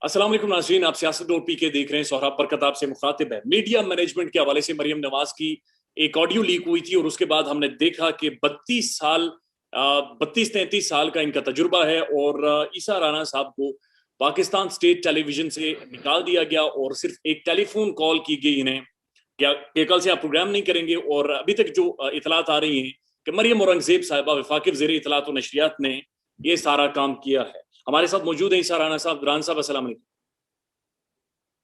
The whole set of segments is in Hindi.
अस्सलाम वालेकुम नाज़रीन, आप सियासत और पीके देख रहे हैं। सोहराब बरकत आपसे मुखातिब है। मीडिया मैनेजमेंट के हवाले से मरियम नवाज की एक ऑडियो लीक हुई थी और उसके बाद हमने देखा कि 32-33 साल का इनका तजुर्बा है और ईसा राना साहब को पाकिस्तान स्टेट टेलीविजन से निकाल दिया गया और सिर्फ एक टेलीफोन कॉल की गई इन्हें कि कल से आप प्रोग्राम नहीं करेंगे। और अभी तक जो इतलात आ रही हैं कि मरियम औरंगजेब साहिबा वफाकी वज़ीर इतलात और नशरियात ने ये सारा काम किया है। हमारे साथ मौजूद है ईसा राना साहब। राना साहब, अस्सलाम वालेकुम।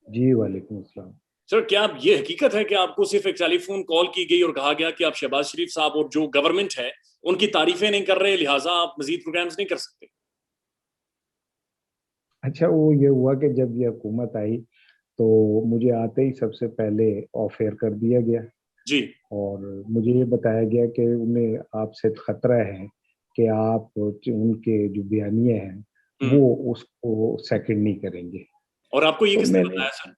जी वालेकुम अस्सलाम। सर, क्या आप ये हकीकत है कि आपको सिर्फ एक टेलीफोन कॉल की गई और कहा गया कि आप शहबाज शरीफ साहब और जो गवर्नमेंट है उनकी तारीफें नहीं कर रहे, लिहाजा आप मजीद प्रोग्राम्स नहीं कर सकते? अच्छा, वो ये हुआ कि जब ये हुकूमत आई तो मुझे आते ही सबसे पहले ऑफ एयर कर दिया गया जी। और मुझे ये बताया गया कि उन्हें आपसे खतरा है कि आप उनके जो बयानिए हैं हम्म। वो उसको सेकंड नहीं करेंगे। और आपको ये तो किसने मैंने बताया सर?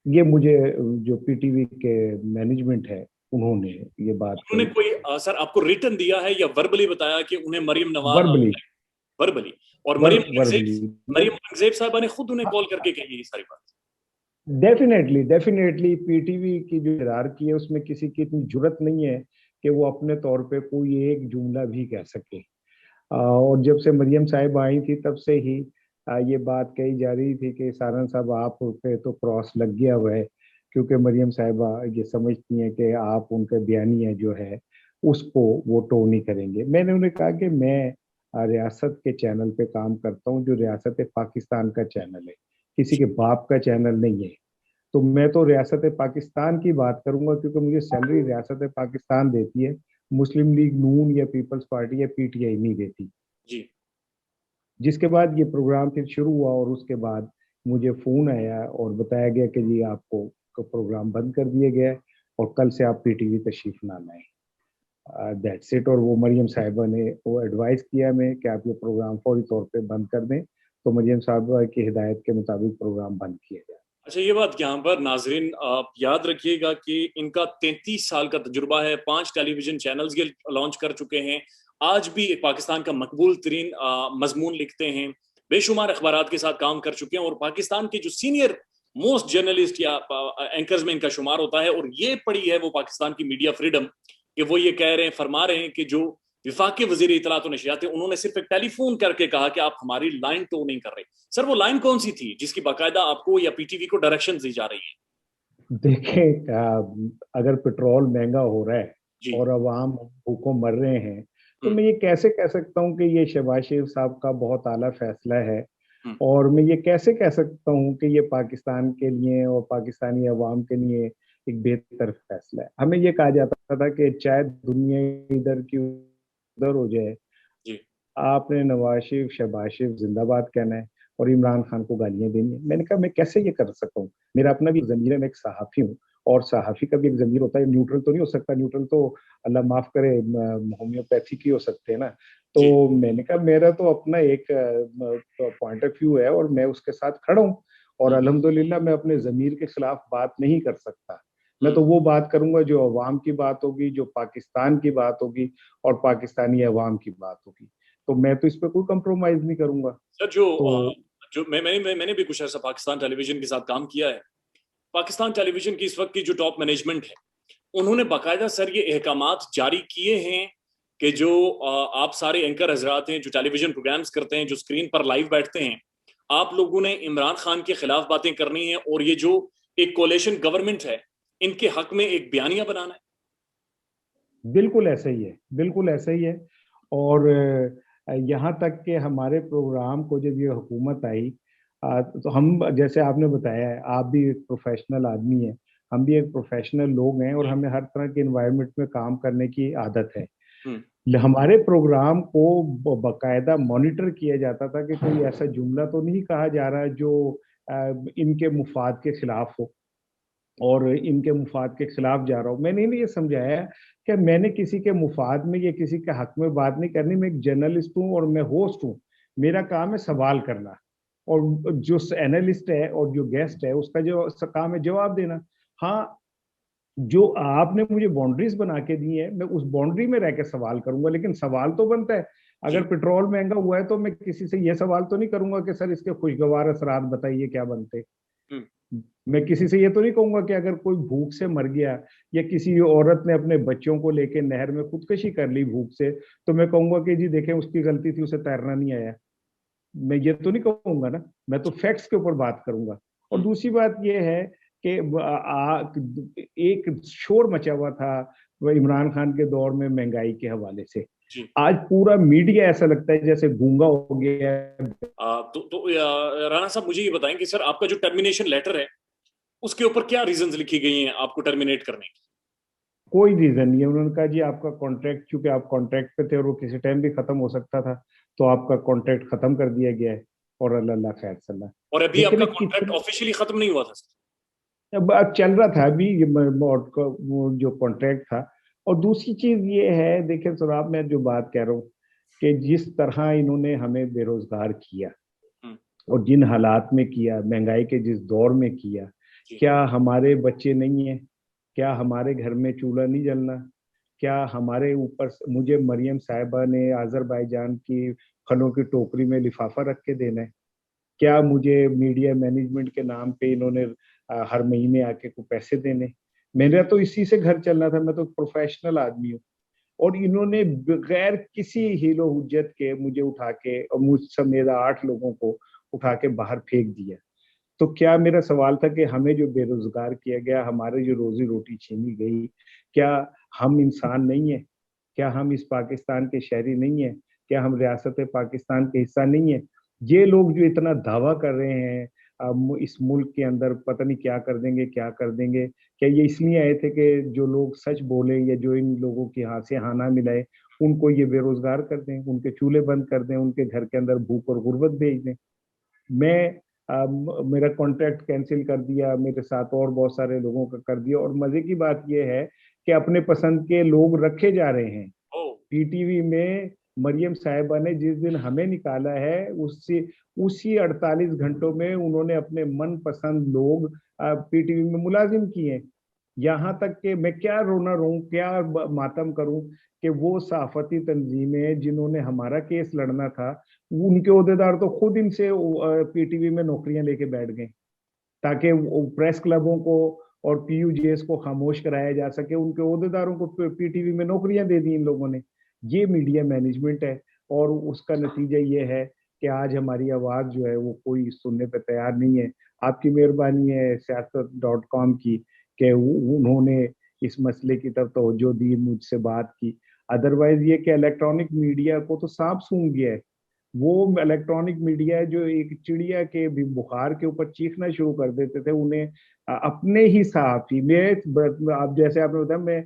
ये मुझे जो पीटीवी के मैनेजमेंट है उन्होंने ये बात उन्होंने कही। कोई सर आपको रिटर्न दिया है या वर्बली बताया कि उन्हें मरियम नवाज? Verbally verbally. और मरियम वर्बली। औरंगजेब मरियम औरंगजेब साहबा ने खुद उन्हें कॉल करके कही ये सारी बात? डेफिनेटली डेफिनेटली पीटीवी की जो हायरार्की है उसमें किसी की इतनी जुर्रत नहीं है कि वो अपने तौर पे कोई एक जुमला भी कह सके। और जब से मरियम साहिब आई थी तब से ही ये बात कही जा रही थी कि सारन साहब आप पे तो क्रॉस लग गया हुआ है, क्योंकि मरियम साहिबा ये समझती हैं कि आप उनके बयानिया जो है उसको वो टो नहीं करेंगे। मैंने उन्हें कहा कि मैं रियासत के चैनल पे काम करता हूँ जो रियासत पाकिस्तान का चैनल है, किसी के बाप का चैनल नहीं है। तो मैं तो रियासत पाकिस्तान की बात करूंगा क्योंकि मुझे सैलरी रियासत पाकिस्तान देती है, मुस्लिम लीग नून या पीपल्स पार्टी या पीटीआई नहीं देती। जी। जिसके बाद ये प्रोग्राम फिर शुरू हुआ और उसके बाद मुझे फोन आया और बताया गया कि जी आपको प्रोग्राम बंद कर दिया गया है और कल से आप पीटीवी तशरीफ ना लाएं। That's it. और वो मरियम साहिबा ने वो एडवाइस किया मैं कि आप ये प्रोग्राम फौरी तौर पे बंद कर दें, तो मरियम साहिबा की हिदायत के मुताबिक प्रोग्राम बंद किया गया। अच्छा, ये बात यहाँ पर नाजरीन आप याद रखिएगा कि इनका 33 साल का तजुर्बा है। 5 टेलीविजन चैनल्स ये लॉन्च कर चुके हैं। आज भी पाकिस्तान का मकबूल तरीन मजमून लिखते हैं। बेशुमार अखबारात के साथ काम कर चुके हैं और पाकिस्तान के जो सीनियर मोस्ट जर्नलिस्ट या एंकर्स में इनका शुमार होता है। और ये पड़ी है वो पाकिस्तान की मीडिया फ्रीडम कि वो ये कह रहे हैं, फरमा रहे हैं कि जो विफाकी वजीर इतलात और नशरियात थे उन्होंने सिर्फ एक टेलीफोन करके कहा कि आप हमारी लाइन टो नहीं कर रहे। सर, वो लाइन कौन सी थी जिसकी बाकायदा आपको या पीटीवी को डायरेक्शन दी जा रही है? देखें, अगर पेट्रोल महंगा हो रहा है जी। और अवाम भूखों मर रहे हैं तो हम्म। मैं ये कैसे कह सकता हूँ कि ये शहबाज शरीफ साहब का बहुत आला फैसला है। हम्म। और मैं ये कैसे कह सकता हूँ कि ये पाकिस्तान के लिए और पाकिस्तानी अवाम के लिए एक बेहतर फैसला है। हमें ये कहा जाता था कि चाहे दुनिया इधर की उधर हो जाए, जी। आपने नवाज शरीफ शहबाज शरीफ जिंदाबाद कहना है और इमरान खान को गालियां देनी है। मैंने कहा मैं कैसे ये कर सकता हूँ, मेरा अपना भी जमीर है, मैं एक सहाफी हूँ और सहाफी का भी एक जमीर होता है। न्यूट्रल तो नहीं हो सकता, न्यूट्रल तो अल्लाह माफ करे होम्योपैथी की हो सकते हैं ना। जी। तो मैंने कहा मेरा तो अपना एक पॉइंट ऑफ व्यू है और मैं उसके साथ खड़ा हूँ और हम्म। अल्हम्दुलिल्लाह मैं अपने जमीर के खिलाफ बात नहीं कर सकता। मैं हम्म। तो वो बात करूंगा जो अवाम की बात होगी, जो पाकिस्तान की बात होगी और पाकिस्तानी अवाम की बात होगी। तो मैं तो इस पे कोई कंप्रोमाइज नहीं करूंगा। सर, जो तो जो मैंने भी कुछ ऐसा पाकिस्तान टेलीविजन के साथ काम किया है। पाकिस्तान टेलीविजन की इस वक्त की जो टॉप मैनेजमेंट है उन्होंने बाकायदा सर ये अहकामात जारी किए हैं कि जो आप सारे एंकर हजरात हैं जो टेलीविजन प्रोग्राम्स करते हैं, जो स्क्रीन पर लाइव बैठते हैं, आप लोगों ने इमरान खान के खिलाफ बातें करनी है और ये जो एक कोलेशन गवर्नमेंट है इनके हक में एक बयानिया बनाना है। बिल्कुल ऐसा ही है, बिल्कुल ऐसा ही है। और यहाँ तक कि हमारे प्रोग्राम को जब ये हुकूमत आई, तो हम जैसे आपने बताया है, आप भी एक प्रोफेशनल आदमी है, हम भी एक प्रोफेशनल लोग हैं और जी। हमें हर तरह के इन्वायरमेंट में काम करने की आदत है। हम्म। हमारे प्रोग्राम को बकायदा मॉनिटर किया जाता था कि कोई ऐसा जुमला तो नहीं कहा जा रहा जो अ, इनके मुफाद के खिलाफ हो और इनके मुफाद के खिलाफ जा रहा हूँ। मैंने इन्हें ये समझाया कि मैंने किसी के मुफाद में या किसी के हक में बात नहीं करनी। मैं एक जर्नलिस्ट हूँ और मैं होस्ट हूँ, मेरा काम है सवाल करना और जो एनालिस्ट है और जो गेस्ट है उसका जो काम है जवाब देना। हाँ, जो आपने मुझे बाउंड्रीज बना के दी है मैं उस बाउंड्री में रह के सवाल करूंगा, लेकिन सवाल तो बनता है अगर पेट्रोल महंगा हुआ है तो मैं किसी से यह सवाल तो नहीं करूंगा कि सर इसके खुशगवार असरात बताइए क्या बनते। हम्म। मैं किसी से ये तो नहीं कहूंगा कि अगर कोई भूख से मर गया या किसी औरत ने अपने बच्चों को लेके नहर में खुदकुशी कर ली भूख से, तो मैं कहूंगा कि जी देखें उसकी गलती थी, उसे तैरना नहीं आया। मैं ये तो नहीं कहूंगा ना, मैं तो फैक्ट्स के ऊपर बात करूंगा। और हम्म। दूसरी बात ये है कि एक शोर मचा हुआ था वह इमरान खान के दौर में महंगाई के हवाले से। जी। आज पूरा मीडिया ऐसा लगता है जैसे गूंगा हो गया है। राणा साहब मुझे ये बताएं कि सर आपका जो टर्मिनेशन लेटर है उसके ऊपर क्या रीजंस लिखी गई हैं आपको टर्मिनेट करने की? कोई रीजन नहीं है। उन्होंने कहा जी आपका कॉन्ट्रैक्ट, चूंकि आप कॉन्ट्रैक्ट पे थे और वो किसी टाइम भी खत्म हो सकता था, तो आपका कॉन्ट्रैक्ट खत्म कर दिया गया है और अल्लाह अल्लाह खैर सल्ला। और अभी लेकिन आपका एक कॉन्ट्रैक्ट कितनी, ऑफिशियली खत्म नहीं हुआ था सर? अब चल रहा था अभी वो जो कॉन्ट्रैक्ट था। और दूसरी चीज ये है, देखिए सर आप, मैं जो बात कह रहा हूँ कि जिस तरह इन्होंने हमें बेरोजगार किया हम्म। और जिन हालात में किया, महंगाई के जिस दौर में किया, जी। क्या हमारे बच्चे नहीं है? क्या हमारे घर में चूल्हा नहीं जलना? क्या हमारे ऊपर मुझे मरियम साहिबा ने आजरबाईजान की फलों की टोकरी में लिफाफा रख के देना है? क्या मुझे मीडिया मैनेजमेंट के नाम पे इन्होंने हर महीने आके को पैसे देने? मेरा तो इसी से घर चलना था, मैं तो प्रोफेशनल आदमी हूँ। और इन्होंने बगैर किसी हीलो हुज्जत के मुझे उठा के और मुझ समेत 8 लोगों को उठा के बाहर फेंक दिया। तो क्या, मेरा सवाल था कि हमें जो बेरोजगार किया गया, हमारे जो रोजी रोटी छीनी गई, क्या हम इंसान नहीं है? क्या हम इस पाकिस्तान के शहरी नहीं है? क्या हम रियासत पाकिस्तान के हिस्सा नहीं है? ये लोग जो इतना दावा कर रहे हैं इस मुल्क के अंदर पता नहीं क्या कर देंगे, क्या कर देंगे, क्या ये इसलिए आए थे कि जो लोग सच बोले या जो इन लोगों की हाथ से हाना मिलाए उनको ये बेरोजगार कर दें, उनके चूल्हे बंद कर दें, उनके घर के अंदर भूख और गुर्बत भेज दें? मैं मेरा कॉन्ट्रैक्ट कैंसिल कर दिया, मेरे साथ और बहुत सारे लोगों का कर दिया। और मजे की बात यह है कि अपने पसंद के लोग रखे जा रहे हैं। ओ। पीटीवी में मरियम साहिबा ने जिस दिन हमें निकाला है, उससे उसी 48 घंटों में उन्होंने अपने मनपसंद लोग पीटीवी में मुलाजिम किए। यहाँ तक कि मैं क्या रोना रो, क्या मातम करूं कि वो सहाफती तंजीमें जिन्होंने हमारा केस लड़ना था, उनके ओहदेदार तो खुद इनसे पीटीवी में नौकरियां लेके बैठ गए ताकि प्रेस क्लबों को और पीयूजेस को खामोश कराया जा सके। उनके ओहदेदारों को पीटीवी में नौकरियां दे दी इन लोगों ने। ये मीडिया मैनेजमेंट है। और उसका नतीजा ये है कि आज हमारी आवाज जो है वो कोई सुनने पे तैयार नहीं है। आपकी मेहरबानी है siyaasat.com की कि उन्होंने इस मसले की तरफ तवज्जो दी, मुझसे बात की। अदरवाइज ये कि इलेक्ट्रॉनिक मीडिया को तो सांप सूंघ गया है। वो इलेक्ट्रॉनिक मीडिया है जो एक चिड़िया के भी बुखार के ऊपर चीखना शुरू कर देते थे, उन्हें अपने ही सहाफी में, आप जैसे आपने बताया, मैं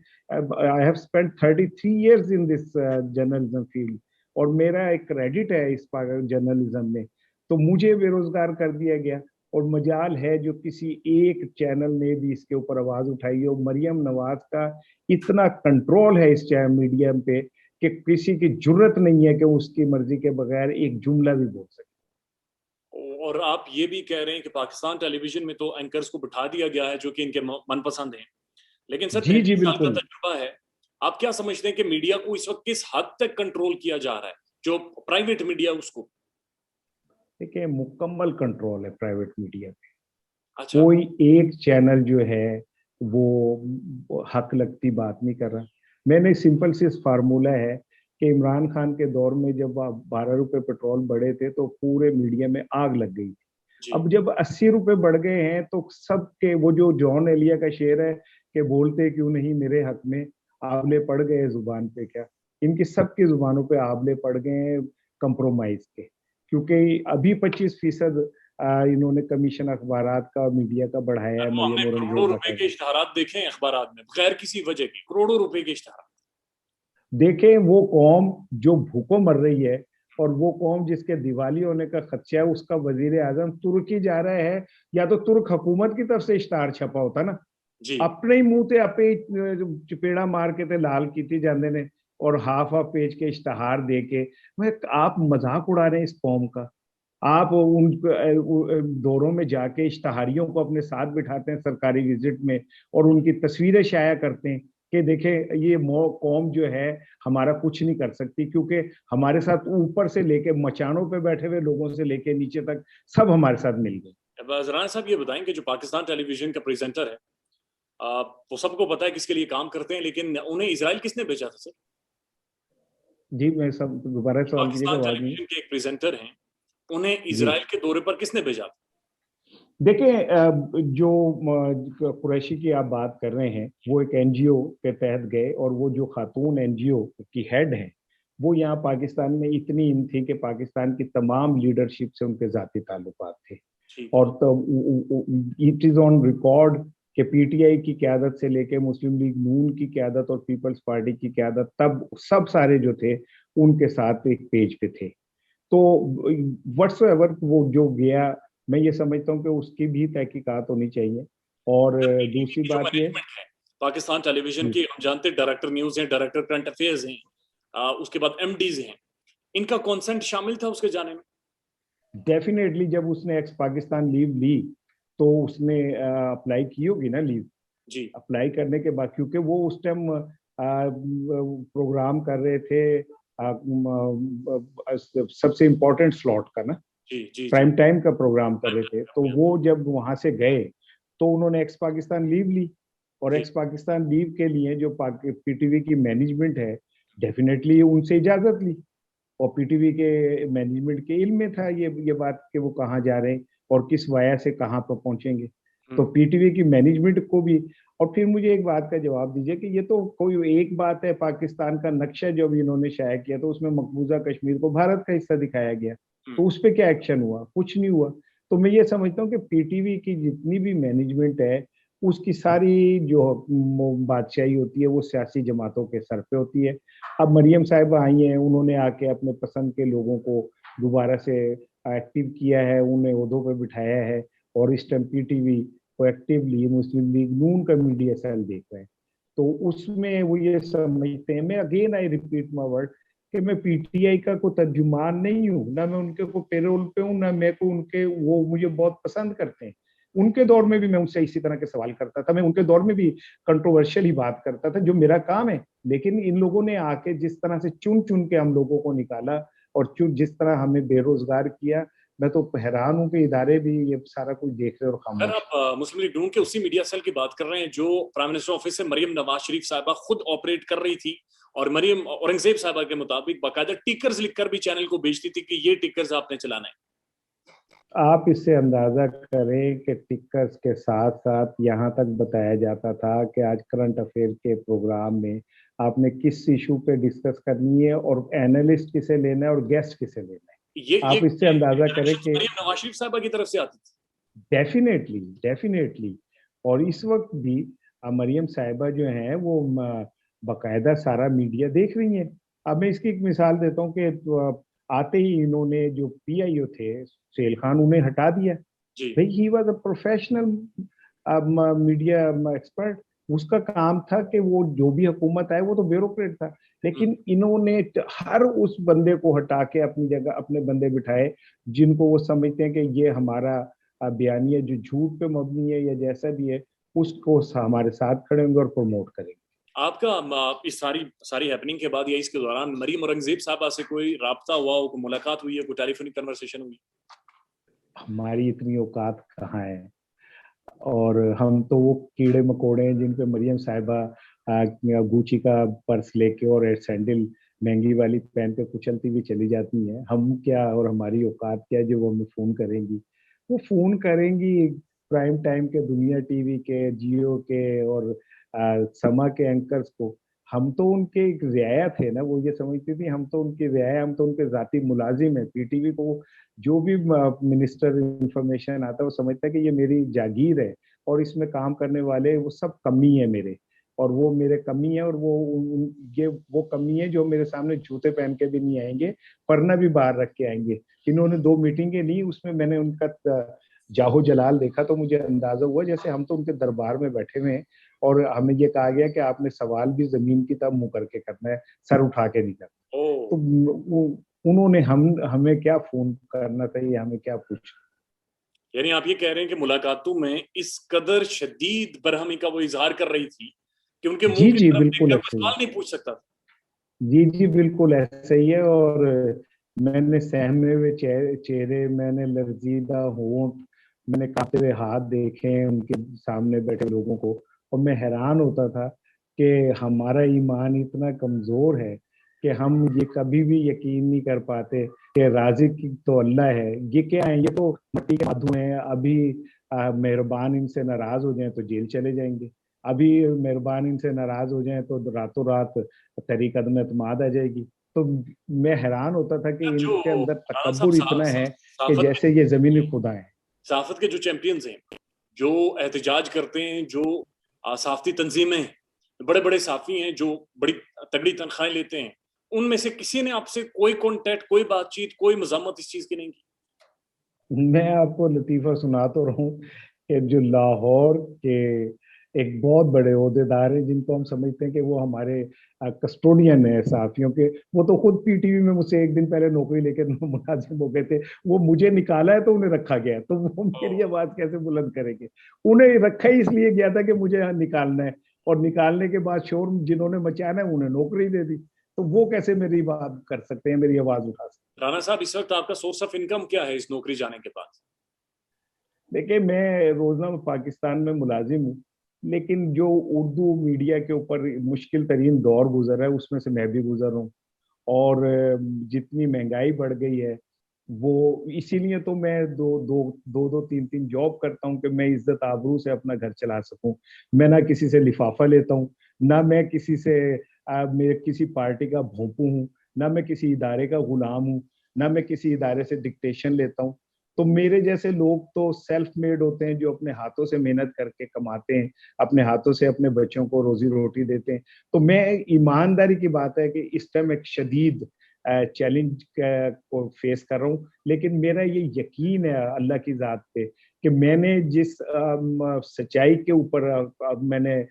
I have spent 33 years in this journalism field और मेरा एक क्रेडिट है इस जर्नलिज्म में। तो मुझे बेरोजगार कर दिया गया। और मजाल है जो किसी एक चैनल ने भी इसके ऊपर आवाज उठाई है। और मरियम नवाज का इतना कंट्रोल है इस मीडियम पे कि किसी की जरूरत नहीं है कि उसकी मर्जी के बगैर एक जुमला भी बोल सके। और आप ये भी कह रहे हैं कि पाकिस्तान टेलीविजन में तो एंकर्स को बिठा दिया गया है जो कि इनके मनपसंद हैं, लेकिन सर जी जी 33 साल का बिल्कुल। तजुर्बा है। आप क्या समझते हैं कि मीडिया को इस वक्त किस हद तक कंट्रोल किया जा रहा है, जो प्राइवेट मीडिया उसको? देखिए मुकम्मल कंट्रोल है प्राइवेट मीडिया पे। अच्छा। कोई एक चैनल जो है वो हक लगती बात नहीं कर रहा। मैंने सिंपल सी फार्मूला है कि इमरान खान के दौर में जब 12 रुपए पेट्रोल बढ़े थे तो पूरे मीडिया में आग लग गई। जी। अब जब 80 रुपए बढ़ गए हैं तो सबके, वो जो जॉन एलिया का शेर है कि बोलते क्यों नहीं मेरे हक में, आंवले पड़ गए जुबान पे क्या, इनकी सबकी जुबानों पे आंवले पड़ गए हैं कंप्रोमाइज के। क्योंकि अभी 25% इन्होंने कमीशन अखबारात का मीडिया का बढ़ाया है वो हमने मरियम करोड़ों औरंगजेब रुपए के बाकायदा। इश्तहारात देखे हैं अखबार में बगैर किसी वजह के, करोड़ों रुपए के इश्तहार। देखें वो कौम जो भूखों मर रही है और वो कौम जिसके दिवाली होने का खदशा है, उसका वजीर आजम तुर्की जा रहा है, या तो तुर्क हुकूमत की तरफ से इश्तहार छपा होता ना। जी। अपने ही मुंह ते आपे चपेड़ा मार के ते लाल की जाते ने और हाफ हाफ पेज के इश्तहार दे के। मैं, आप मजाक उड़ा रहे हैं इस कौम का। आप उन दौरों में जाके इश्तहारियों को अपने साथ बिठाते हैं सरकारी विजिट में और उनकी तस्वीरें शाया करते हैं। कि देखें ये कौम जो है हमारा कुछ नहीं कर सकती, क्योंकि हमारे साथ ऊपर से लेके मचानों पे बैठे हुए लोगों से लेके नीचे तक सब हमारे साथ मिल गए। अब राणा साहब ये बताएं कि जो पाकिस्तान टेलीविजन का प्रेजेंटर है, वो सबको पता है किसके लिए काम करते हैं, लेकिन उन्हें इजराइल किसने भेजा था सर? जी, मैं सब दोबारा सवाल कीजिएगा, पाकिस्तान आवाज नहीं। टेलीविजन के एक प्रेजेंटर हैं, उन्हें जी इजराइल के दौरे पर किसने भेजा था? देखिए, जो कुरैशी की आप बात कर रहे हैं वो एक एनजीओ के तहत गए, और वो जो खातून एनजीओ की हेड हैं वो यहाँ पाकिस्तान में इतनी इन थी कि पाकिस्तान की तमाम लीडरशिप से उनके जाती ताल्लुकात थे। ठीक है। और तो इट इज ऑन रिकॉर्ड कि पीटीआई की क्यादत से लेके मुस्लिम लीग नून की क्यादत और पीपल्स पार्टी की क्यादत तब सब सारे जो थे उनके साथ एक पेज पे थे। तो व्हाट्सएवर वो जो गया, मैं ये समझता हूँ कि उसकी भी तहकीकात होनी चाहिए। और पीटीवी दूसरी की जो बात ये। मैनेजमेंट है पाकिस्तान टेलीविजन जी, की, हम जानते हैं डायरेक्टर न्यूज हैं, डायरेक्टर करंट अफेयर्स हैं, उसके बाद एमडीज हैं, इनका कॉन्सेंट शामिल था उसके जाने में? डेफिनेटली जब उसने एक्स पाकिस्तान लीव ली तो उसने अप्लाई की होगी ना लीव। जी अप्लाई करने के बाद, क्योंकि वो उस टाइम प्रोग्राम कर रहे थे सबसे इम्पोर्टेंट स्लॉट का ना, जी जी जी। प्राइम टाइम का प्रोग्राम कर रहे थे, तो वो जब वहां से गए तो उन्होंने एक्स पाकिस्तान लीव ली। और जी। एक्स पाकिस्तान लीव के लिए जो पीटीवी की मैनेजमेंट है, डेफिनेटली उनसे इजाजत ली। और पीटीवी के मैनेजमेंट के इल्म में था ये बात कि वो कहाँ जा रहे हैं और किस वाया से कहाँ पर पहुंचेंगे। तो पीटीवी की मैनेजमेंट को भी। और फिर मुझे एक बात का जवाब दीजिए कि ये तो कोई एक बात है, पाकिस्तान का नक्शा जो भी इन्होंने शाया किया तो उसमें मकबूजा कश्मीर को भारत का हिस्सा दिखाया गया, तो उस पर क्या एक्शन हुआ? कुछ नहीं हुआ। तो मैं ये समझता हूँ कि पीटीवी की जितनी भी मैनेजमेंट है उसकी सारी जो बादशाही होती है वो सियासी जमातों के सर पे होती है। अब मरियम साहिबा आई हैं, उन्होंने आके अपने पसंद के लोगों को दोबारा से एक्टिव किया है, उन्हें ओहदों पे बिठाया है। और इस टाइम पीटीवी को एक्टिवली मुस्लिम लीग नून का मीडिया सेल देख रहे हैं। तो उसमें वो ये समझते हैं, मैं again I repeat my word, कि मैं पीटीआई का कोई तर्जुमान नहीं हूँ, ना मैं उनके को पेरोल पे हूँ, ना मैं को उनके, वो मुझे बहुत पसंद करते हैं। उनके दौर में भी मैं उनसे इसी तरह के सवाल करता था, मैं उनके दौर में भी कंट्रोवर्शियल ही बात करता था, जो मेरा काम है। लेकिन इन लोगों ने आके जिस तरह से चुन चुन के हम लोगों को निकाला और जिस तरह हमें बेरोजगार किया, मैं तो हैरान हूं कि इदारे भी ये सारा कुछ देख रहे और सर, खामोश। आप मुस्लिम लीग नून के उसी मीडिया सेल की बात कर रहे हैं जो प्राइम मिनिस्टर ऑफिस से मरियम नवाज शरीफ साहबा खुद ऑपरेट कर रही थी, और मरियम औरंगजेब साहबा के मुताबिक बाकायदा टिकर्स लिखकर भी चैनल को भेजती थी कि ये टिकर्स आपने चलाना है। आप इससे अंदाजा करें कि टिकर्स के साथ साथ यहाँ तक बताया जाता था कि आज करंट अफेयर के प्रोग्राम में आपने किस इशू पे डिस्कस करनी है और एनालिस्ट किसे लेना है और गेस्ट किसे लेना है। ये आप इससे अंदाजा करें डायरेक्शंस कि मरियम नवाज शरीफ साहबा की तरफ से आती थी। Definitely definitely. और इस वक्त भी मरियम साहिबा जो हैं वो बकायदा सारा मीडिया देख रही हैं। अब मैं इसकी एक मिसाल देता हूँ कि आते ही इन्होंने जो पीआईओ थे सेल खान, उन्हें हटा दिया। जी। भाई he was a professional media expert. उसका काम था कि वो जो भी हुकूमत आए, वो तो ब्यूरोक्रेट था। लेकिन इन्होंने हर उस बंदे को हटा के अपनी जगह अपने बंदे बिठाए, जिनको वो समझते हैं कि ये हमारा बयानिया जो झूठ पे मबनी है या जैसा भी है, उसको हमारे साथ खड़े होंगे और प्रमोट करेंगे। आपका इस सारी सारी हैपनिंग के बाद या इसके दौरान मरियम औरंगजेब साहबा से कोई राब्ता हुआ हो, कोई मुलाकात हुई है, कोई टेलीफोनिक कन्वर्सेशन हुई? हमारी इतनी औकात कहाँ है? और हम तो वो कीड़े मकोड़े हैं जिन पे मरियम साहिबा गुची का पर्स लेके और सैंडल महंगी वाली पहन के कुचलती हुई चली जाती हैं। हम क्या और हमारी औकात क्या जो वो हमें फोन करेंगी? वो फोन करेंगी प्राइम टाइम के, दुनिया टीवी के, जियो के और समा के एंकर्स को। हम तो उनके एक रियाया थे ना, वो ये समझती थी हम तो उनकी रियाया, हम तो उनके जाती मुलाजिम है। पीटीवी को जो भी मिनिस्टर इंफॉर्मेशन आता है वो समझता है कि ये मेरी जागीर है और इसमें काम करने वाले वो सब कमी है मेरे, और वो मेरे कमी है। और वो ये वो कमी है जो मेरे सामने जूते पहन के भी नहीं आएंगे, परना भी बाहर रख के आएंगे। इन्होंने 2 मीटिंगें ली, उसमें मैंने उनका जाहो जलाल देखा तो मुझे अंदाजा हुआ जैसे हम तो उनके दरबार में बैठे हुए हैं और हमें ये कहा गया कि आपने सवाल भी जमीन की तरफ मुंह करके करना है, सर उठा के नहीं करना। ओ। तो वो उन्होंने हमें क्या फोन करना था, ये हमें क्या पूछ। यानी आप ये कह रहे हैं कि मुलाकातों में इस कदर शदीद बरहमी का वो इजहार कर रही थी कि उनके मुंह जी की जी तरफ बिल्कुल देखकर मैं ऐसे ही है। सवाल नहीं पूछ सकता था। जी जी बिल्कुल ऐसा ही है। और मैंने सहमे हुए चेहरे, मैंने लरजीदा होंठ, मैंने कांपते हुए हाथ देखे हैं उनके सामने बैठे लोगों को। और मैं हैरान होता था कि हमारा ईमान इतना कमजोर है कि हम ये कभी भी यकीन नहीं कर पाते कि राज़िक तो अल्लाह है। ये क्या है? ये तो मट्टी के माधु हैं। अभी मेहरबान इनसे नाराज हो जाएं तो जेल चले जाएंगे। अभी मेहरबान इनसे नाराज हो जाएं तो रातों रात तहरीक अदम एतमाद आ जाएगी। तो मैं हैरान होता था कि जो इनके अंदर राणा साहब तकब्बुर इतना है कि सहाफत जैसे ये जमीनी खुदा है। सहाफत के जो चैंपियंस हैं, जो एहतजाज करते हैं, जो सहाफती तंजीमें हैं, बड़े बड़े साफी हैं जो बड़ी तगड़ी तनख्वाहें लेते हैं, उनमें से किसी ने आपसे कोई कांटेक्ट, कोई बातचीत, कोई मजम्मत इस चीज की नहीं की? मैं आपको लतीफा सुना तो रहा हूँ कि जो लाहौर के एक बहुत बड़े ओहदेदार हैं, जिनको हम समझते हैं कि वो हमारे कस्टोडियन है सहाफियों के, वो तो खुद पीटीवी में मुझसे एक दिन पहले नौकरी लेके मुलाजिम हो गए थे। वो मुझे निकाला है तो उन्हें रखा गया है, तो वो मेरी आवाज कैसे बुलंद करेंगे? उन्हें रखा ही इसलिए गया था कि मुझे यहाँ निकालना है, और निकालने के बाद शोर जिन्होंने मचाया है उन्हें नौकरी दे दी। तो वो कैसे मेरी बात कर सकते हैं, मेरी आवाज उठा सकते राणा साहब, इस वक्त आपका सोर्स ऑफ इनकम क्या है इस नौकरी जाने के बाद? हैं? देखिए, मैं रोजनामा पाकिस्तान में मुलाजिम हूँ, लेकिन जो उर्दू मीडिया के ऊपर मुश्किल तरीन दौर गुजर है उसमें से मैं भी गुजर रहा हूँ। और जितनी महंगाई बढ़ गई है, वो इसीलिए तो मैं दो तीन तीन जॉब करता हूँ कि मैं इज्जत आबरू से अपना घर चला सकूं। मैं ना किसी से लिफाफा लेता हूँ, ना मैं किसी से मैं किसी पार्टी का भोंपू हूँ, ना मैं किसी इदारे का गुलाम हूँ, ना मैं किसी इदारे से डिक्टेशन लेता हूँ। तो मेरे जैसे लोग तो सेल्फ मेड होते हैं, जो अपने हाथों से मेहनत करके कमाते हैं, अपने हाथों से अपने बच्चों को रोजी रोटी देते हैं। तो मैं, ईमानदारी की बात है कि इस टाइम एक शदीद चैलेंज को फेस कर रहा हूँ, लेकिन मेरा ये यकीन है अल्लाह की जात पे कि मैंने जिस सच्चाई के ऊपर मैंने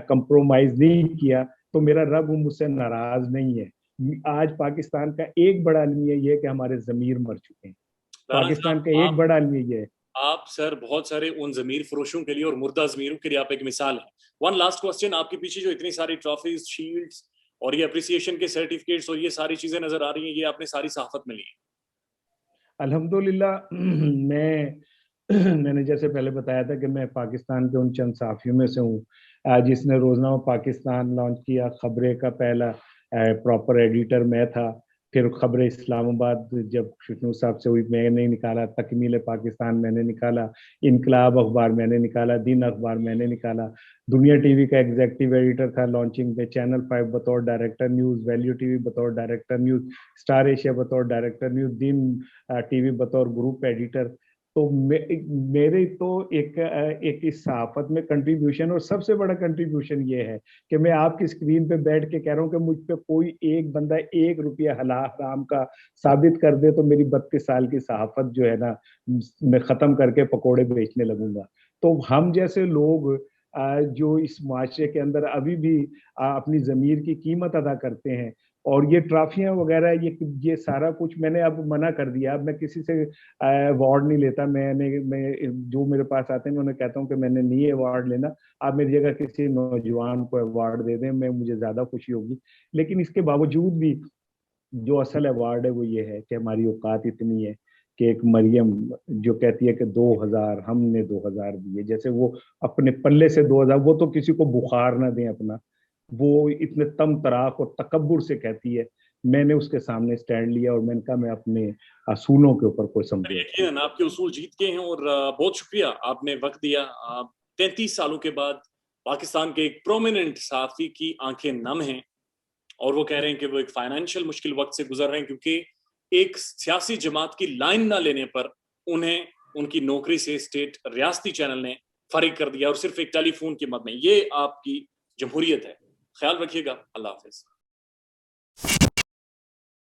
कंप्रोमाइज नहीं किया, तो मेरा रब मुझसे नाराज नहीं है। आज पाकिस्तान का एक बड़ा अलमिया ये है कि हमारे जमीर मर चुके हैं। राणा पाकिस्तान साहब, का एक बड़ा अलमिया ये है। आप सर बहुत सारे उन जमीर फरोशों के लिए और मुर्दा जमीरों के लिए आप एक मिसाल हैं। वन लास्ट क्वेश्चन, आपके पीछे जो इतनी सारी ट्रॉफीज, शील्ड्स और ये अप्रिसिएशन के सर्टिफिकेट्स और ये सारी चीजें नजर आ रही हैं, ये आपने सारी सहाफत में ली है? अल्हम्दुलिल्लाह। मैं मैंने जैसे पहले बताया था कि मैं पाकिस्तान के उन चंद साफियों में से हूँ जिसने रोजनामा पाकिस्तान लॉन्च किया। खबरें का पहला प्रॉपर एडिटर मैं था। फिर खबरें इस्लामाबाद जब शुक्नू साहब से हुई, मैंने निकाला। तकमील पाकिस्तान मैंने निकाला। इनकलाब अखबार मैंने निकाला। दिन अखबार मैंने निकाला। दुनिया टीवी का एग्जेक्टिव एडिटर था लॉन्चिंग पे। चैनल 5 बतौर डायरेक्टर न्यूज़, वैल्यू टीवी बतौर डायरेक्टर न्यूज़, स्टार एशिया बतौर डायरेक्टर न्यूज़, दिन टीवी बतौर ग्रुप एडिटर। तो मेरे तो एक इस सहाफत में कंट्रीब्यूशन, और सबसे बड़ा कंट्रीब्यूशन ये है कि मैं आपकी स्क्रीन पे बैठ के कह रहा हूँ कि मुझ पे कोई एक बंदा 1 रुपया हलाल का साबित कर दे तो मेरी 32 साल की सहाफत जो है ना, मैं खत्म करके पकोड़े बेचने लगूंगा। तो हम जैसे लोग जो इस माशरे के अंदर अभी भी अपनी जमीर की कीमत अदा करते हैं, और ये ट्रॉफियां वगैरह, ये सारा कुछ मैंने अब मना कर दिया। अब मैं किसी से अवार्ड नहीं लेता। मैं जो मेरे पास आते हैं मैं उन्हें कहता हूँ कि मैंने नहीं अवार्ड लेना, आप मेरी जगह किसी नौजवान को अवार्ड दे दें, मैं मुझे ज्यादा खुशी होगी। लेकिन इसके बावजूद भी जो असल अवार्ड है वो ये है कि हमारी औकात इतनी है कि एक मरियम जो कहती है कि 2000 हमने 2000 दिए, जैसे वो अपने पल्ले से 2000, वो तो किसी को बुखार ना दें अपना, वो इतने तम तराक और तकब्बुर से कहती है। मैंने उसके सामने स्टैंड लिया और मैंने कहा मैं अपने असूलों के ऊपर कोई समझौता नहीं यकीनन आपके उसूल जीत के हैं और बहुत शुक्रिया, आपने वक्त दिया। 33 सालों के बाद पाकिस्तान के एक प्रोमिनेंट साफी की आंखें नम हैं और वो कह रहे हैं कि वो एक फाइनेंशियल मुश्किल वक्त से गुजर रहे हैं, क्योंकि एक सियासी जमात की लाइन ना लेने पर उन्हें उनकी नौकरी से स्टेट रियासती चैनल ने फारिग कर दिया, और सिर्फ एक टेलीफोन की मद में। ये आपकी जमहूरियत है। ख्याल रखिएगा। अल्लाह हाफिज।